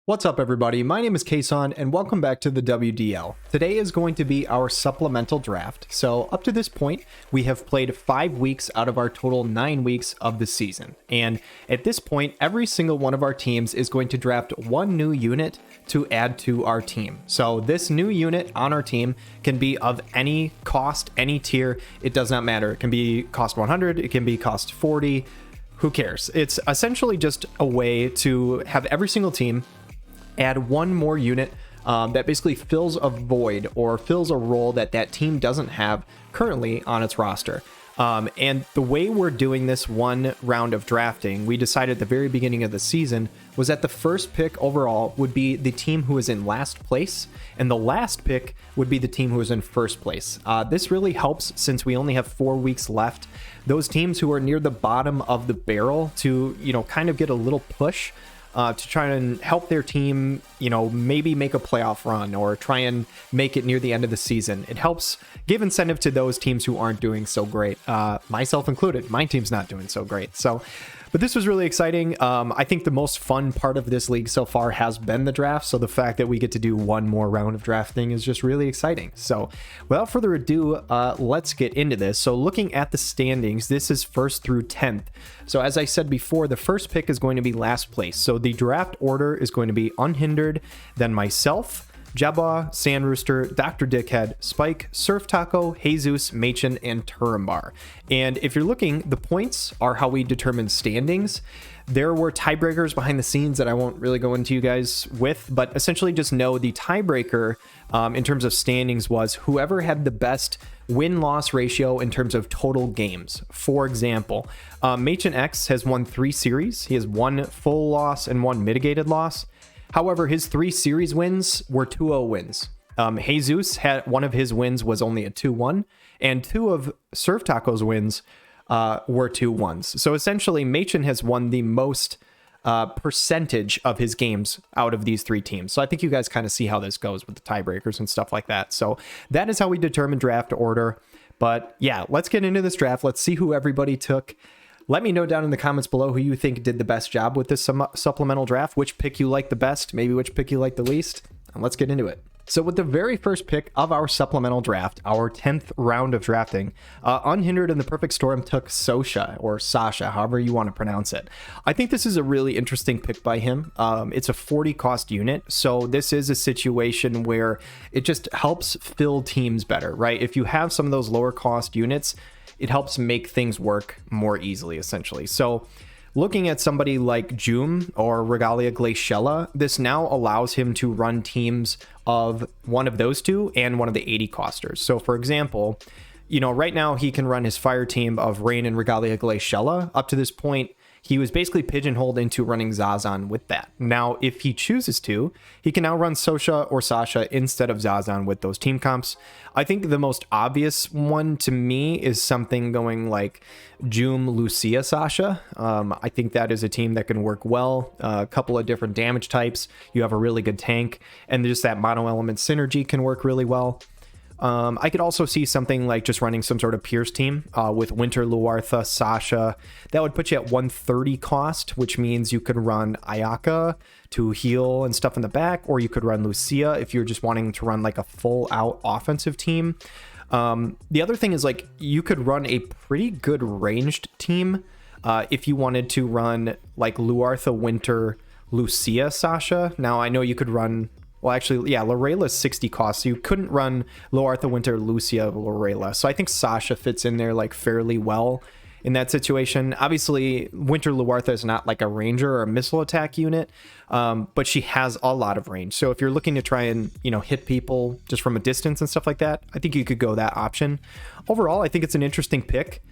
What's up, everybody? My name is Kason, and welcome back to the WDL. Today is going to be our supplemental draft. So up to this point, we have played 5 weeks out of our total 9 weeks of the season. And at this point, every single one of our teams is going to draft one new unit to add to our team. So this new unit on our team can be of any cost, any tier. It does not matter. It can be cost 100, it can be cost 40. Who cares? It's essentially just a way to have every single team add one more unit that basically fills a void or fills a role that that team doesn't have currently on its roster. And the way we're doing this one round of drafting, we decided at the very beginning of the season, was that the first pick overall would be the team who is in last place, and the last pick would be the team who is in first place. This really helps since we only have 4 weeks left. Those teams who are near the bottom of the barrel to, kind of get a little push to try and help their team, maybe make a playoff run or try and make it near the end of the season. It helps give incentive to those teams who aren't doing so great, myself included. My team's not doing so great. But this was really exciting. I think the most fun part of this league so far has been the draft. So the fact that we get to do one more round of drafting is just really exciting. So without further ado, let's get into this. So looking at the standings, this is 1st through 10th. So as I said before, the first pick is going to be last place. So the draft order is going to be Unhindered, then myself, Jabba, Sand Rooster, Dr. Dickhead, Spike, Surf Taco, Jesus, Machin, and Turambar. And if you're looking, the points are how we determine standings. There were tiebreakers behind the scenes that I won't really go into you guys with, but essentially just know the tiebreaker in terms of standings was whoever had the best win-loss ratio in terms of total games. For example, Machin X has won 3 series. He has 1 full loss and 1 mitigated loss. However, his 3 series wins were 2-0 wins. Jesus had one of his wins was only a 2-1, and 2 of Surf Taco's wins were 2-1s. So essentially, Machin has won the most percentage of his games out of these 3 teams. So I think you guys kind of see how this goes with the tiebreakers and stuff like that. So that is how we determine draft order. But yeah, let's get into this draft. Let's see who everybody took. Let me know down in the comments below who you think did the best job with this supplemental draft, which pick you like the best, maybe which pick you like the least, and let's get into it. So with the very first pick of our supplemental draft, our 10th round of drafting, Unhindered in the Perfect Storm took Sosha, or Sasha, however you want to pronounce it. I think this is a really interesting pick by him. It's a 40 cost unit, so this is a situation where it just helps fill teams better, right? If you have some of those lower cost units, it helps make things work more easily, essentially. So looking at somebody like Jum or Regalia Glaciella, this now allows him to run teams of one of those 2 and one of the 80 costers. So for example, right now he can run his fire team of Rain and Regalia Glaciella. Up to this point, he was basically pigeonholed into running Zazan with that. Now, if he chooses to, he can now run Sosha or Sasha instead of Zazan with those team comps. I think the most obvious one to me is something going like Jum, Lucia, Sasha. I think that is a team that can work well. A couple of different damage types. You have a really good tank, and just that mono element synergy can work really well. I could also see something like just running some sort of Pierce team with Winter, Luartha, Sasha. That would put you at 130 cost, which means you could run Ayaka to heal and stuff in the back, or you could run Lucia if you're just wanting to run like a full out offensive team. The other thing is like you could run a pretty good ranged team if you wanted to run like Luartha, Winter, Lucia, Sasha. Now I know you could run... Well, actually, yeah, Lorela's 60 costs, so you couldn't run Loartha, Winter, Lucia, Lorela. So I think Sasha fits in there like fairly well in that situation. Obviously, Winter Loartha is not like a ranger or a missile attack unit, but she has a lot of range. So if you're looking to try and, hit people just from a distance and stuff like that, I think you could go that option. Overall, I think it's an interesting pick.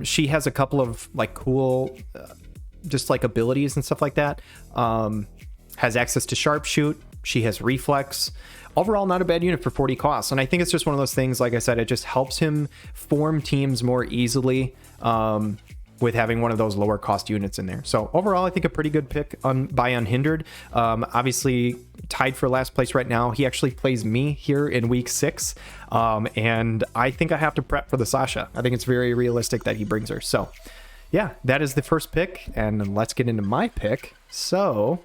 She has a couple of like cool, just like abilities and stuff like that. Has access to sharpshoot. She has reflex. Overall, not a bad unit for 40 costs. And I think it's just one of those things, like I said, it just helps him form teams more easily with having one of those lower cost units in there. So overall, I think a pretty good pick by Unhindered. Obviously, tied for last place right now. He actually plays me here in week 6. And I think I have to prep for the Sasha. I think it's very realistic that he brings her. So yeah, that is the first pick. And let's get into my pick. So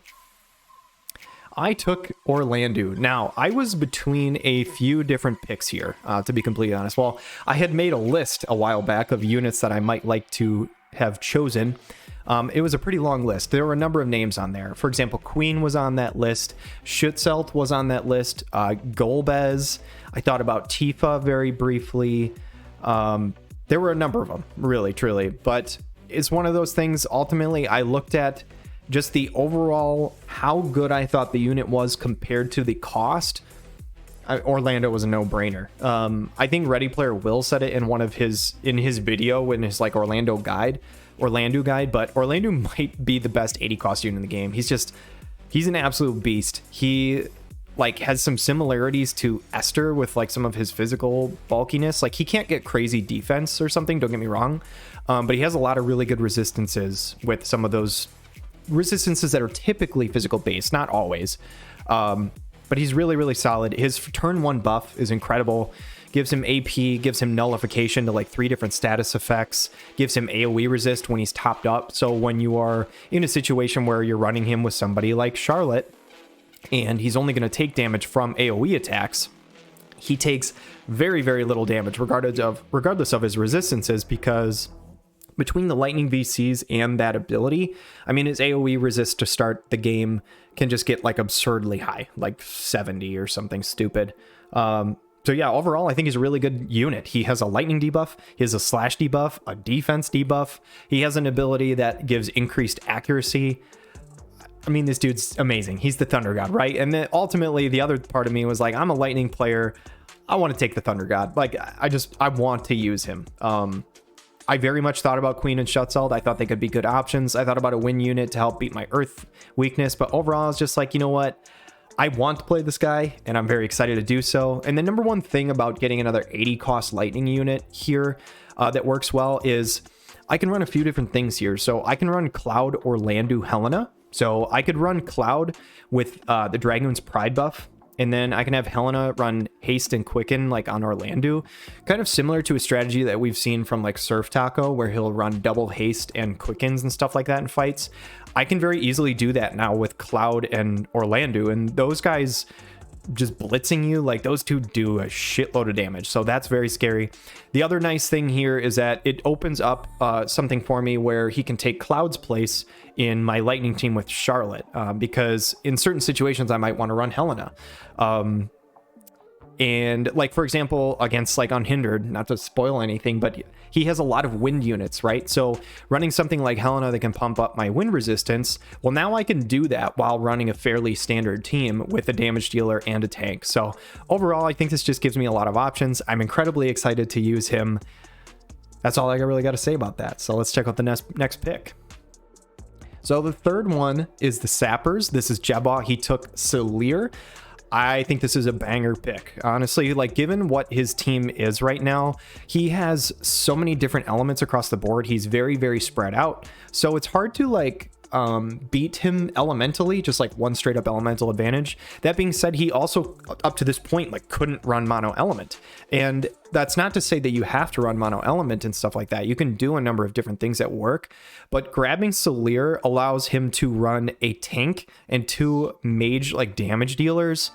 I took Orlando. Now, I was between a few different picks here, to be completely honest. Well, I had made a list a while back of units that I might like to have chosen. It was a pretty long list. There were a number of names on there. For example, Queen was on that list. Schutzelt was on that list. Golbez. I thought about Tifa very briefly. There were a number of them, really, truly. But it's one of those things, ultimately, I looked at just the overall, how good I thought the unit was compared to the cost. Orlando was a no-brainer. I think Ready Player Will said it in his video, in his like Orlando guide, but Orlando might be the best 80 cost unit in the game. He's an absolute beast. He like has some similarities to Esther with like some of his physical bulkiness. Like he can't get crazy defense or something, don't get me wrong, but he has a lot of really good resistances with some of those resistances that are typically physical based, not always, but he's really, really solid. His turn 1 buff is incredible. Gives him AP, gives him nullification to like 3 different status effects, gives him AoE resist when he's topped up. So when you are in a situation where you're running him with somebody like Charlotte and he's only going to take damage from AoE attacks, he takes very, very little damage regardless of his resistances, because between the lightning VCs and that ability, I mean, his AoE resist to start the game can just get like absurdly high, like 70 or something stupid. So yeah, overall, I think he's a really good unit. He has a lightning debuff, he has a slash debuff, a defense debuff. He has an ability that gives increased accuracy. I mean, this dude's amazing. He's the Thunder God, right? And then ultimately, the other part of me was like, I'm a lightning player. I want to take the Thunder God. Like, I want to use him. I very much thought about Queen and Schutzeld. I thought they could be good options. I thought about a win unit to help beat my Earth weakness. But overall, I was just like, you know what? I want to play this guy, and I'm very excited to do so. And the number one thing about getting another 80 cost lightning unit here that works well is I can run a few different things here. So I can run Cloud Orlando Helena. So I could run Cloud with the Dragoon's Pride buff, and then I can have Helena run Haste and Quicken like on Orlando, kind of similar to a strategy that we've seen from like Surf Taco, where he'll run double Haste and Quickens and stuff like that in fights. I can very easily do that now with Cloud and Orlando, and those guys just blitzing you, like those two do a shitload of damage, so that's very scary. The other nice thing here is that it opens up something for me where he can take Cloud's place in my lightning team with Charlotte, because in certain situations I might want to run Helena, and like for example against like Unhindered, not to spoil anything, but he has a lot of wind units, right? So running something like Helena that can pump up my wind resistance, well, now I can do that while running a fairly standard team with a damage dealer and a tank. So overall, I think this just gives me a lot of options. I'm incredibly excited to use him. That's all I really got to say about that. So let's check out the next pick. So the third one is the Sappers. This is Jebba. He took Selir. I think this is a banger pick. Honestly, like given what his team is right now, he has so many different elements across the board. He's very, very spread out. So it's hard to like beat him elementally, just like one straight up elemental advantage. That being said, he also up to this point like couldn't run mono element, and that's not to say that you have to run mono element and stuff like that. You can do a number of different things at work, but grabbing Selir allows him to run a tank and 2 mage like damage dealers.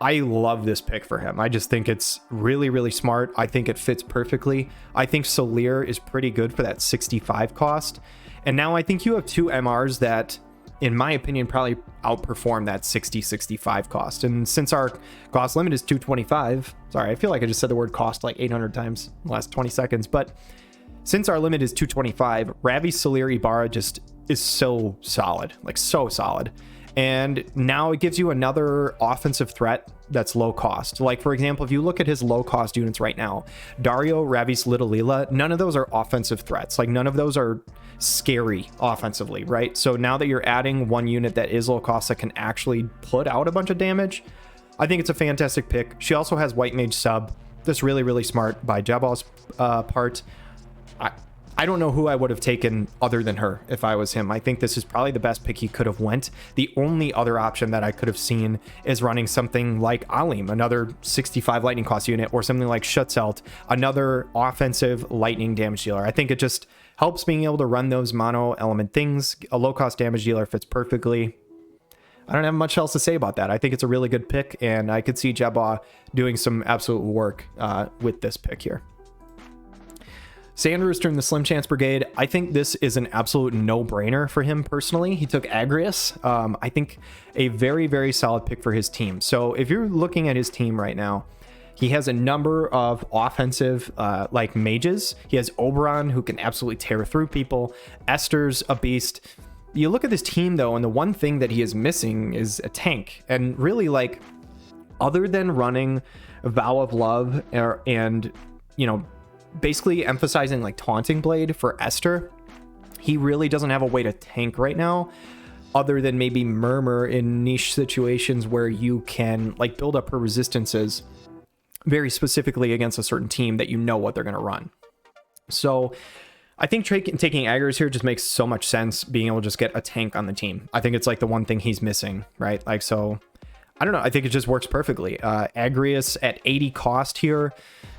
I love this pick for him. I just think it's really, really smart. I think it fits perfectly. I think Selir is pretty good for that 65 cost. And now I think you have 2 MRs that, in my opinion, probably outperform that 60-65 cost. And since our cost limit is 225, sorry, I feel like I just said the word cost like 800 times in the last 20 seconds. But since our limit is 225, Ravi Selir Ibarra just is so solid, like so solid. And now it gives you another offensive threat that's low cost. Like, for example, if you look at his low cost units right now, Dario, Ravi's Little Leela, none of those are offensive threats. Like, none of those are scary offensively, right? So now that you're adding one unit that is low cost that can actually put out a bunch of damage, I think it's a fantastic pick. She also has White Mage sub. That's really, really smart by Jabbal's part. I don't know who I would have taken other than her if I was him. I think this is probably the best pick he could have went. The only other option that I could have seen is running something like Alim, another 65 lightning cost unit, or something like Schutzelt, another offensive lightning damage dealer. I think it just helps being able to run those mono element things. A low cost damage dealer fits perfectly. I don't have much else to say about that. I think it's a really good pick, and I could see Jabba doing some absolute work with this pick here. Sand Rooster in the Slim Chance Brigade. I think this is an absolute no-brainer for him personally. He took Agrius. I think a very, very solid pick for his team. So if you're looking at his team right now, he has a number of offensive like mages. He has Oberon, who can absolutely tear through people. Esther's a beast. You look at this team though, and the one thing that he is missing is a tank. And really, like, other than running Vow of Love and, you know, basically emphasizing like Taunting Blade for Esther, he really doesn't have a way to tank right now, other than maybe Murmur in niche situations where you can like build up her resistances very specifically against a certain team that you know what they're going to run. So I think taking Agrius here just makes so much sense, being able to just get a tank on the team. I think it's like the one thing he's missing, right? Like, so I don't know. I think it just works perfectly. Agrius at 80 cost here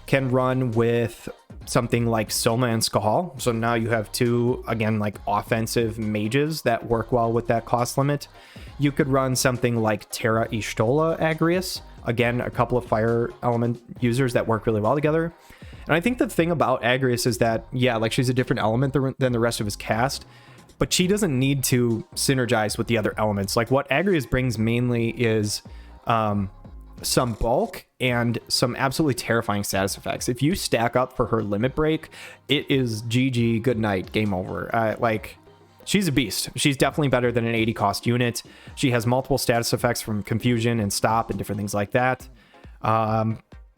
can run with something like Soma and Skahal. So now you have two, again, like offensive mages that work well with that cost limit. You could run something like Terra Ishtola Agrius. Again, a couple of fire element users that work really well together. And I think the thing about Agrius is that, yeah, like she's a different element than the rest of his cast, but she doesn't need to synergize with the other elements. Like what Agrius brings mainly is some bulk and some absolutely terrifying status effects. If you stack up for her limit break, it is GG, good night, game over. Like, she's a beast. She's definitely better than an 80 cost unit. She has multiple status effects from confusion and stop and different things like that.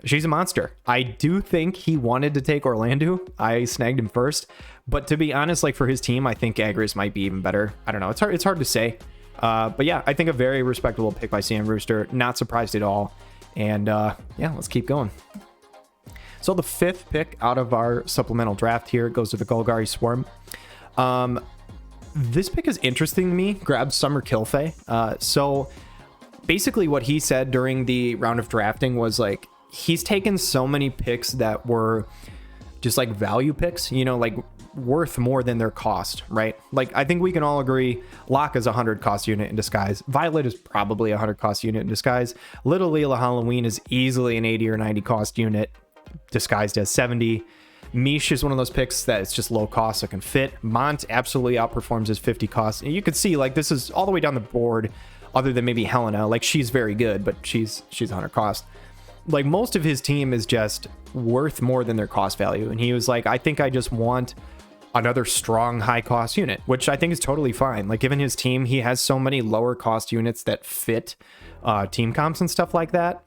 She's a monster. I do think he wanted to take Orlando. I snagged him first, but to be honest, like for his team, I think Agrius might be even better. I don't know. It's hard to say. But yeah, I think a very respectable pick by Sand Rooster. Not surprised at all. And yeah, let's keep going. So the fifth pick out of our supplemental draft here goes to the Golgari Swarm. This pick is interesting to me. Grabbed Summer Kilfey. So basically what he said during the round of drafting was like, he's taken so many picks that were just like value picks, you know, like worth more than their cost, right? Like, I think we can all agree Locke is a 100 cost unit in disguise. Violet is probably a 100 cost unit in disguise. Little Leela Halloween is easily an 80 or 90 cost unit disguised as 70. Mish is one of those picks that it's just low cost, so can fit. Mont absolutely outperforms his 50 cost. And you can see, like, this is all the way down the board, other than maybe Helena. Like, she's very good, but she's 100 cost. Like, most of his team is just worth more than their cost value. And he was like, I think I just want another strong high cost unit, which I think is totally fine. Like, given his team, he has so many lower cost units that fit team comps and stuff like that.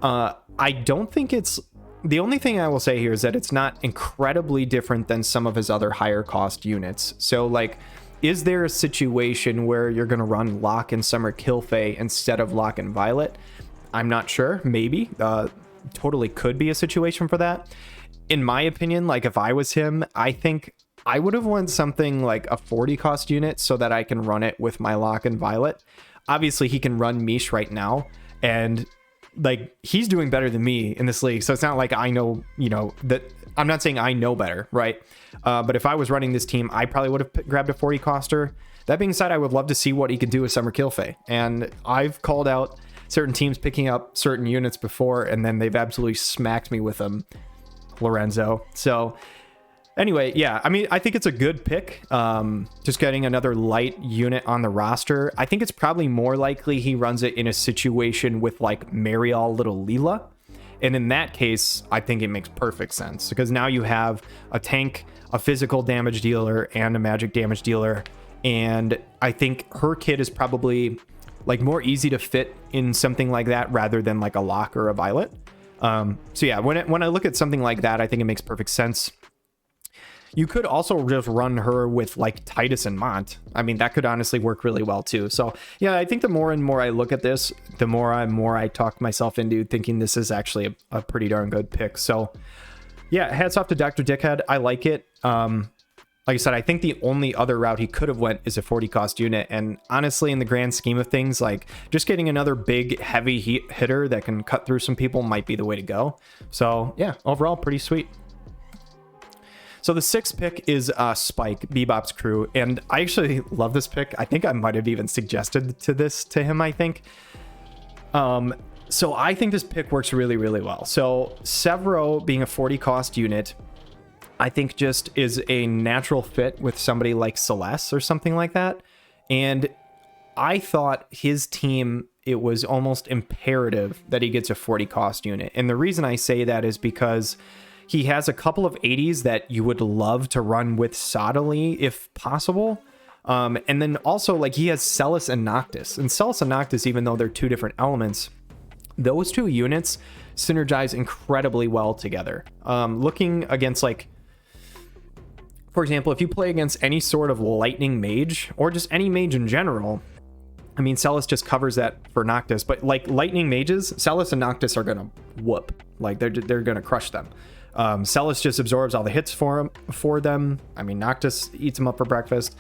I don't think it's... The only thing I will say here is that it's not incredibly different than some of his other higher cost units. So, like, is there a situation where you're going to run Locke and Summer Kilfey instead of Locke and Violet? I'm not sure. Maybe. Totally could be a situation for that. In my opinion, like, if I was him, I think I would have won something like a 40 cost unit so that I can run it with my Locke and Violet. Obviously, he can run Mish right now, and like, he's doing better than me in this league. So it's not like I know, you know, that I'm not saying I know better, right? But if I was running this team, I probably would have grabbed a 40 coster. That being said, I would love to see what he could do with Summer Kilfey. And I've called out certain teams picking up certain units before, and then they've absolutely smacked me with them, Lorenzo. So anyway, yeah, I mean, I think it's a good pick. Just getting another light unit on the roster. I think it's probably more likely he runs it in a situation with like Mariel Little Leela. And in that case, I think it makes perfect sense, because now you have a tank, a physical damage dealer, and a magic damage dealer. And I think her kit is probably like more easy to fit in something like that rather than like a Locke or a Violet. So yeah, when I look at something like that, I think it makes perfect sense. You could also just run her with like Titus and Mont. I mean, that could honestly work really well too. So yeah, I think the more and more I look at this, the more I talk myself into thinking this is actually a pretty darn good pick. So yeah, hats off to Dr. Dickhead. I like it. Like I said, I think the only other route he could have went is a 40 cost unit. And honestly, in the grand scheme of things, like just getting another big heavy hitter that can cut through some people might be the way to go. So yeah, overall pretty sweet. So the 6th pick is Spike, Bebop's crew, and I actually love this pick. I think I might have even suggested this to him, I think. So I think this pick works really, really well. So Severo being a 40 cost unit, I think just is a natural fit with somebody like Celeste or something like that. And I thought his team, it was almost imperative that he gets a 40 cost unit. And the reason I say that is because he has a couple of 80s that you would love to run with Sottily if possible. And then also, like, he has Celis and Noctis. And Celis and Noctis, even though they're 2 different elements, those 2 units synergize incredibly well together. Looking against, like, for example, if you play against any sort of lightning mage, or just any mage in general, I mean, Celis just covers that for Noctis, but like lightning mages, Celis and Noctis are gonna whoop. Like they're gonna crush them. Celis just absorbs all the hits for them. I mean, Noctis eats them up for breakfast.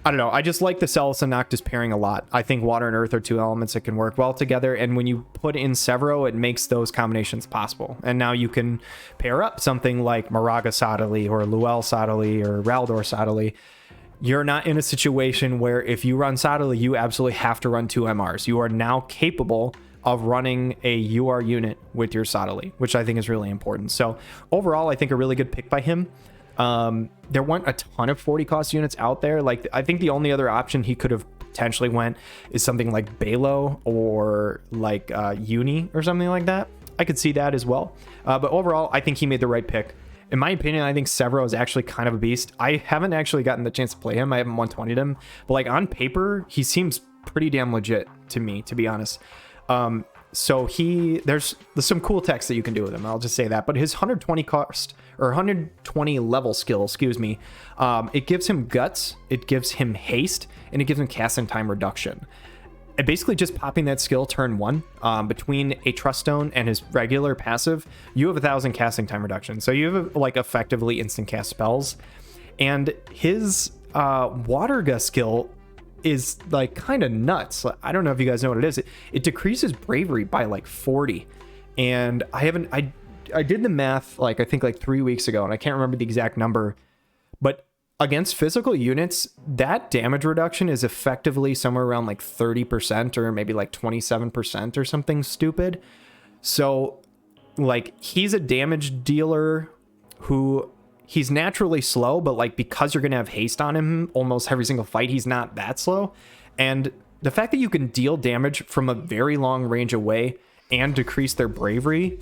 I don't know. I just like the Celis and Noctis pairing a lot. I think water and earth are 2 elements that can work well together. And when you put in Severo, it makes those combinations possible. And now you can pair up something like Moraga Sottily or Luel Sottily or Raldor Sottily. You're not in a situation where if you run Sottily, you absolutely have to run 2 MRs. You are now capable of running a UR unit with your Sottily, which I think is really important. So overall, I think a really good pick by him. There weren't a ton of 40 cost units out there. Like, I think the only other option he could have potentially went is something like Balo or like Uni or something like that. I could see that as well. But overall, I think he made the right pick. In my opinion, I think Severo is actually kind of a beast. I haven't actually gotten the chance to play him. I haven't 120'd him, but like on paper, he seems pretty damn legit to me, to be honest. So there's some cool text that you can do with him. I'll just say that. But his 120 cost or 120 level skill, excuse me, it gives him guts, it gives him haste, and it gives him casting time reduction. And basically just popping that skill turn 1 between a Trust Stone and his regular passive, you have 1,000 casting time reduction. So you have like effectively instant cast spells. And his Waterga skill is like kind of nuts. I don't know if you guys know what it is. It decreases bravery by like 40. And I did the math like I think like 3 weeks ago, and I can't remember the exact number, but against physical units, that damage reduction is effectively somewhere around like 30% or maybe like 27% or something stupid. So like he's a damage dealer who he's naturally slow, but like because you're going to have haste on him almost every single fight, he's not that slow. And the fact that you can deal damage from a very long range away and decrease their bravery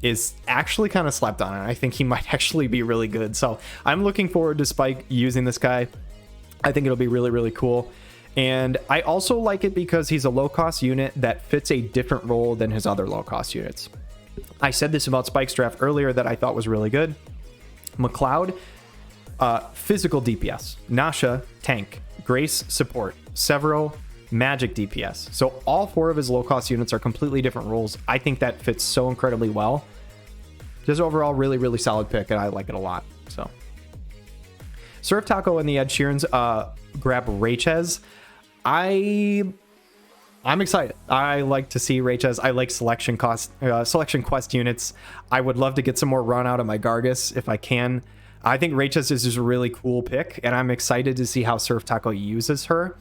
is actually kind of slept on, and I think he might actually be really good. So I'm looking forward to Spike using this guy. I think it'll be really, really cool. And I also like it because he's a low-cost unit that fits a different role than his other low-cost units. I said this about Spike's draft earlier that I thought was really good. McLeod, physical DPS. Nasha, tank. Grace, support. Severo, magic DPS. So all 4 of his low-cost units are completely different roles. I think that fits so incredibly well. Just overall, really, really solid pick, and I like it a lot. So Surf Taco and the Ed Sheerans grab Raychez. I'm excited. I like to see Raychez. I like selection quest units. I would love to get some more run out of my Gargus if I can. I think Raychez is just a really cool pick, and I'm excited to see how Surf Taco uses her.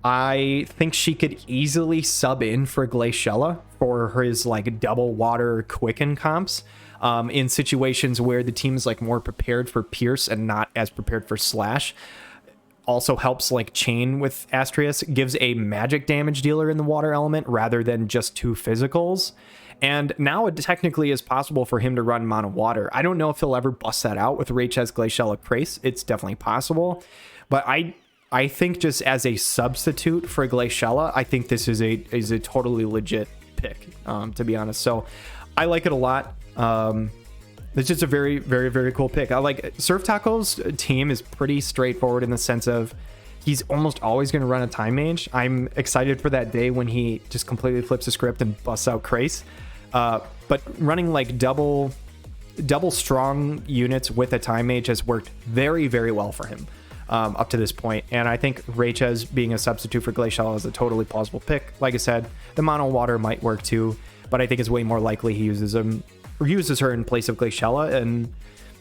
I think she could easily sub in for Glaciella for his like double water quicken comps in situations where the team is like more prepared for Pierce and not as prepared for Slash. Also helps like chain with Astrius, gives a magic damage dealer in the water element rather than just 2 physicals. And now it technically is possible for him to run mono water. I don't know if he'll ever bust that out with Raychez Glaciella Crace. It's definitely possible, but I think just as a substitute for Glaciella, I think this is a totally legit pick, to be honest. So I like it a lot. It's just a very, very, very cool pick. I like Surf Taco's team is pretty straightforward in the sense of he's almost always going to run a time mage. I'm excited for that day when he just completely flips the script and busts out Crace. But running like double strong units with a time mage has worked very, very well for him up to this point. And I think Raychez being a substitute for Glaciella is a totally plausible pick. Like I said, the mono water might work too, but I think it's way more likely he uses her in place of Glaciella, and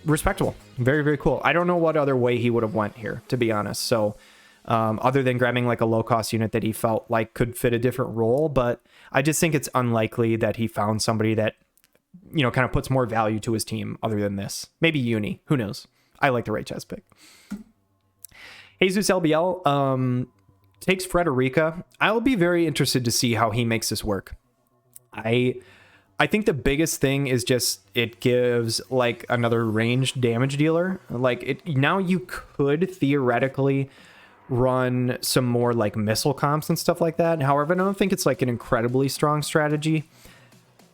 respectable. Very, very cool. I don't know what other way he would have went here, to be honest. So other than grabbing like a low cost unit that he felt like could fit a different role, but I just think it's unlikely that he found somebody that, you know, kind of puts more value to his team other than this. Maybe Uni, who knows? I like the right chess pick. Jesus LBL takes Frederica. I'll be very interested to see how he makes this work. I think the biggest thing is just it gives like another ranged damage dealer. Like it now you could theoretically run some more like missile comps and stuff like that. However, I don't think it's like an incredibly strong strategy.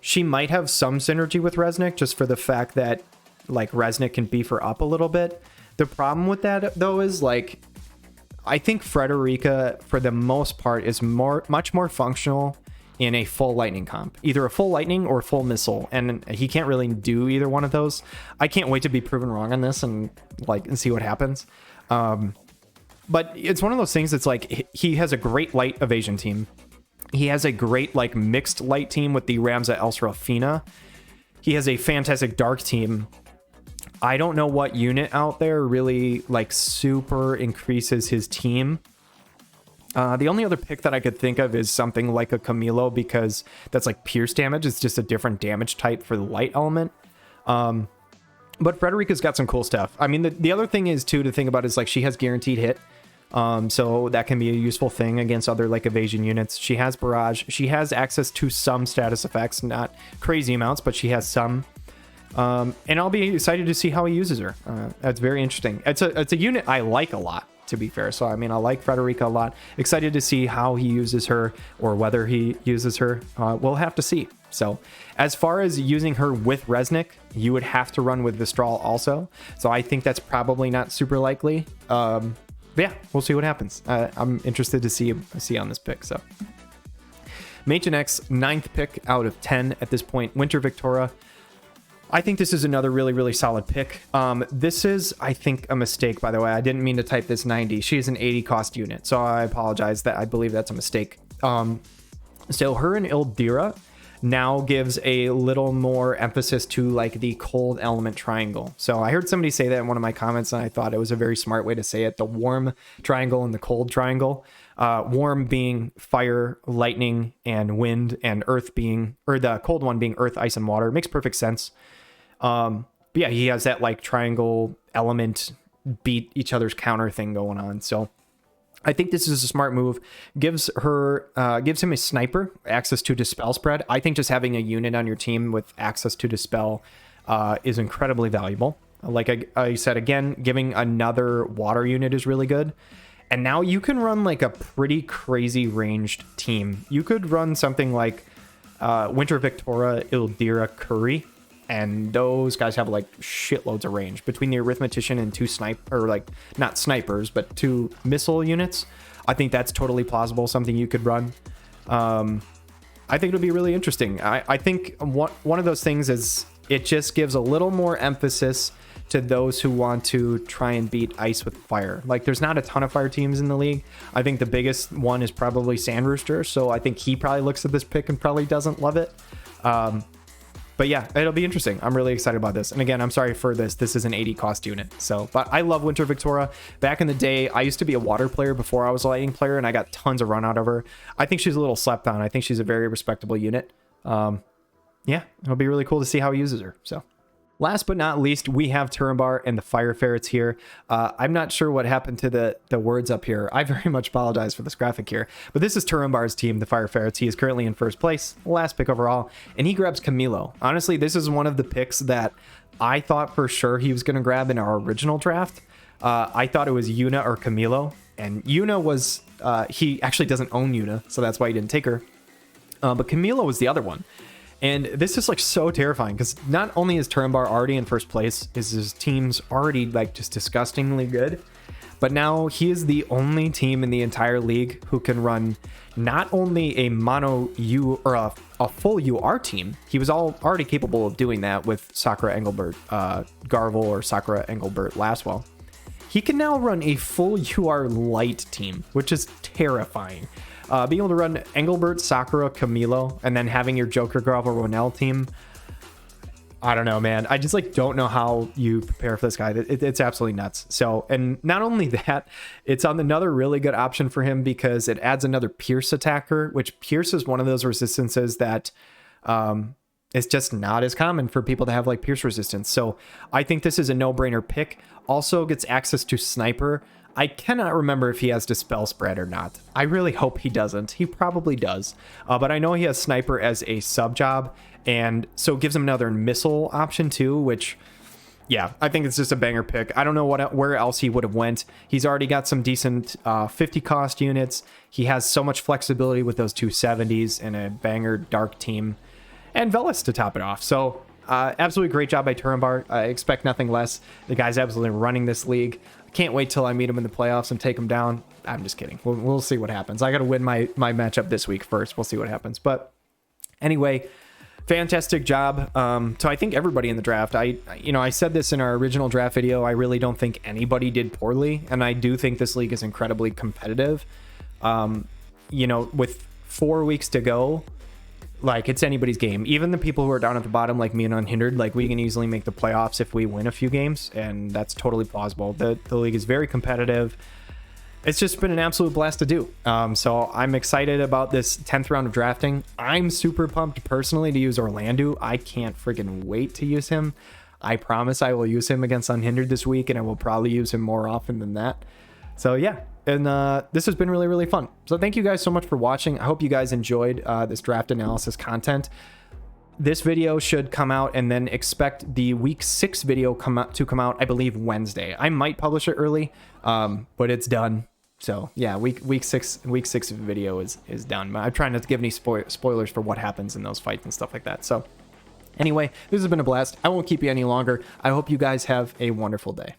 She might have some synergy with Resnick just for the fact that like Resnick can beef her up a little bit. The problem with that though is like I think Frederica for the most part is much more functional in a full lightning comp, either a full lightning or full missile, and he can't really do either one of those. I can't wait to be proven wrong on this and see what happens. But it's one of those things that's like he has a great light evasion team. He has a great like mixed light team with the Ramza El Serafina. He has a fantastic dark team. I don't know what unit out there really like super increases his team. The only other pick that I could think of is something like a Camilo, because that's like pierce damage. It's just a different damage type for the light element. But Frederica's got some cool stuff. I mean, the other thing is too to think about is like she has guaranteed hit. So that can be a useful thing against other like evasion units. She has barrage. She has access to some status effects, not crazy amounts, but she has some. And I'll be excited to see how he uses her. That's very interesting. It's a unit I like a lot, to be fair. So I mean, I like Frederica a lot. Excited to see how he uses her or whether he uses her. We'll have to see. So as far as using her with Resnick, you would have to run with Vistral also. So I think that's probably not super likely. Yeah, we'll see what happens. I'm interested to see on this pick. So Machen X, 9th pick out of 10 at this point. Winter Victoria. I think this is another really, really solid pick. This is, I think, a mistake, by the way. I didn't mean to type this 90. She is an 80 cost unit, so I apologize. That I believe that's a mistake. So her and Ildira now gives a little more emphasis to like the cold element triangle. So I heard somebody say that in one of my comments, and I thought it was a very smart way to say it. The warm triangle and the cold triangle. Warm being fire, lightning, and wind, and earth being, or the cold one being earth, ice, and water. It makes perfect sense. But yeah, he has that like triangle element beat each other's counter thing going on. So I think this is a smart move. Gives him a sniper, access to dispel spread. I think just having a unit on your team with access to dispel is incredibly valuable. Like I said, again, giving another water unit is really good. And now you can run like a pretty crazy ranged team. You could run something like Winter Victoria, Ildira, Curry. And those guys have like shitloads of range between the arithmetician and two not snipers, but two missile units. I think that's totally plausible. Something you could run. I think it'll be really interesting. I think one of those things is it just gives a little more emphasis to those who want to try and beat ice with fire. Like there's not a ton of fire teams in the league. I think the biggest one is probably Sand Rooster. So I think he probably looks at this pick and probably doesn't love it. But yeah, it'll be interesting. I'm really excited about this. And again, I'm sorry for this. This is an 80 cost unit. So, but I love Winter Victoria. Back in the day, I used to be a water player before I was a lightning player, and I got tons of run out of her. I think she's a little slept on. I think she's a very respectable unit. Yeah, it'll be really cool to see how he uses her. So last but not least, we have Turambar and the Fire Ferrets here. I'm not sure what happened to the words up here. I very much apologize for this graphic here. But this is Turambar's team, the Fire Ferrets. He is currently in first place, last pick overall, and he grabs Camilo. Honestly, this is one of the picks that I thought for sure he was going to grab in our original draft. I thought it was Yuna or Camilo, and Yuna was... he actually doesn't own Yuna, so that's why he didn't take her. But Camilo was the other one. And this is like so terrifying because not only is Turambar already in first place, is his team's already like just disgustingly good, but now he is the only team in the entire league who can run not only a mono U or a full UR team. He was already capable of doing that with Sakura Engelbert, Garvel or Sakura Engelbert Laswell. He can now run a full UR light team, which is terrifying. Being able to run Engelbert, Sakura, Camilo, and then having your Joker, Gravel, Ronell team. I don't know, man. I just like don't know how you prepare for this guy. It's absolutely nuts. So, and not only that, it's on another really good option for him because it adds another Pierce attacker, which Pierce is one of those resistances that is just not as common for people to have like Pierce resistance. So I think this is a no-brainer pick. Also gets access to Sniper. I cannot remember if he has Dispel Spread or not. I really hope he doesn't. He probably does. But I know he has Sniper as a sub job. And so it gives him another missile option too, which, yeah, I think it's just a banger pick. I don't know where else he would have went. He's already got some decent 50 cost units. He has so much flexibility with those 270s and a banger dark team. And Velis to top it off. So absolutely great job by Turambar. I expect nothing less. The guy's absolutely running this league. I can't wait till I meet him in the playoffs and take him down. I'm just kidding. We'll see what happens. I got to win my matchup this week first. We'll see what happens. But anyway, fantastic job. So I think everybody in the draft, I said this in our original draft video, I really don't think anybody did poorly. And I do think this league is incredibly competitive. With 4 weeks to go, like it's anybody's game. Even the people who are down at the bottom, like me and Unhindered, like we can easily make the playoffs if we win a few games. And that's totally plausible. The league is very competitive. It's just been an absolute blast to do. So I'm excited about this 10th round of drafting. I'm super pumped personally to use Orlando. I can't freaking wait to use him. I promise I will use him against Unhindered this week, and I will probably use him more often than that. So yeah, and this has been really, really fun. So thank you guys so much for watching. I hope you guys enjoyed this draft analysis content. This video should come out, and then expect the week 6 video come out, I believe, Wednesday. I might publish it early, but it's done. So yeah, week six video is done. I'm trying not to give any spoilers for what happens in those fights and stuff like that. So anyway, this has been a blast. I won't keep you any longer. I hope you guys have a wonderful day.